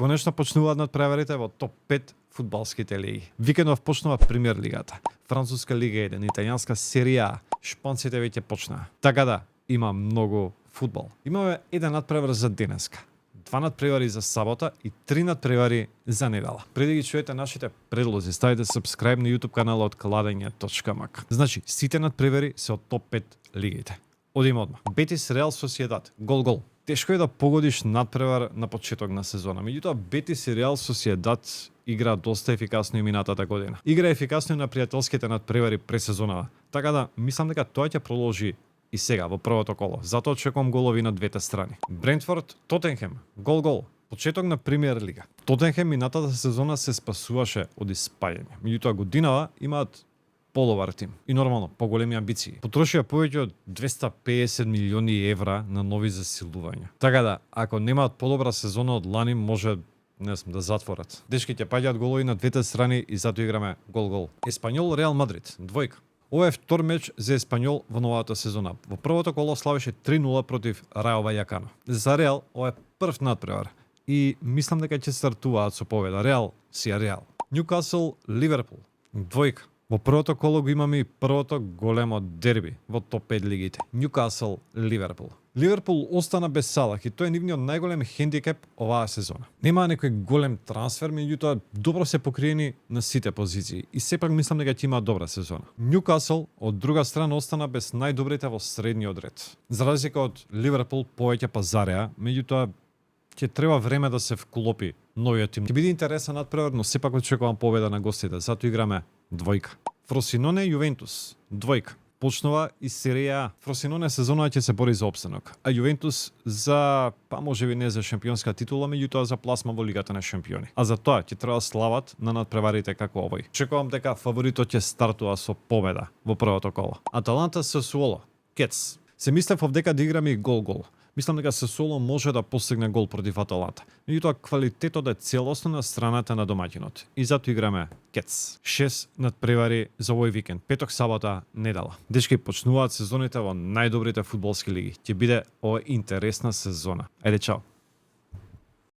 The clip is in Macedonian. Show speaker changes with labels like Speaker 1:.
Speaker 1: Конечно почнуваат надпреварите во топ 5 фудбалските лиги. Викендов почнува Премиер лигата, Француска лига 1, Италијанска серија А, шпанците веќе почнаа. Така да, има многу фудбал. Имаме еден надпревар за денеска, 2 надпревари за сабота и 3 надпревари за недела. Преди ги чуете нашите предлози, ставите subscribe на YouTube каналот kladeње.mk. Значи, сите надпревари се од топ 5 лигите. Одиме одма. Бетис Реал Сосиедад, гол. Тешко е да погодиш надпревар на почеток на сезона. Меѓутоа, Бетис и Реал Сосиедад игра доста ефикасно и минатата година. Игра ефикасно и на пријателските надпревари пред сезонава. Така да, мислам дека тоа ќе продолжи и сега во првото коло. Затоа очекувам голови на двете страни. Брентфорд, Тотенхем, гол. Почеток на Премиер лига. Тотенхем минатата сезона се спасуваше од испаѓање. Меѓутоа, годинава имаат подобар тим и нормално поголеми амбиции. Потрошија повеќе од 250 милиони евра на нови засилувања. Така да, ако немаат подобра сезона од лани, може да затворат. Дечки ќе паѓаат голови на двете страни и затоа играме гол. Еспањол Реал Мадрид, двојка. Ова е втор меч за Еспањол во новата сезона. Во првото коло славеше 3-0 против Рајо Вајакано. За Реал ова е прв надпревар и мислам дека ќе стартуваат со победа. Реал си е Реал. Њукасл Ливерпул, двојка. Во првото коло го имаме и првото големо дерби во топ 5 лигите. Њукасл Ливерпул. Ливерпул остана без Салах и тој е нивниот најголем хендикеп оваа сезона. Немаа некој голем трансфер, меѓутоа добро се покриени на сите позиции и сепак мислам дека ќе има добра сезона. Њукасл од друга страна остана без најдобрите во средниот ред. За разлика од Ливерпул повеќе пазареа, меѓутоа ќе треба време да се вклопи новиот тим. Ќе биде интересен надпревар, но сепак очекувам победа на гостите, затоа играме двојка. Фросиноне Јувентус, двојка. Почнува и серија А. Фросиноне сезонава ќе се бори за опстанок, а Јувентус за, можеби не за шампионска титула, меѓутоа за пласма во Лигата на шампиони. А за тоа ќе треба слават на надпреварите како овој. Чекувам дека фаворитот ќе стартува со победа во првото коло. Аталанта Сасуоло, Кец. Се мислев дека да играме и гол. Мислам дека Сасуоло може да постигне гол против Аталанта. Меѓутоа квалитетот е целосно на страната на домаќинот. И затоа играме Кец. 6 надпревари за овој викенд. Петок, сабота, недела. Дечки, почнуваат сезоните во најдобрите фудбалски лиги. Ќе биде ова интересна сезона. Ајде, чао.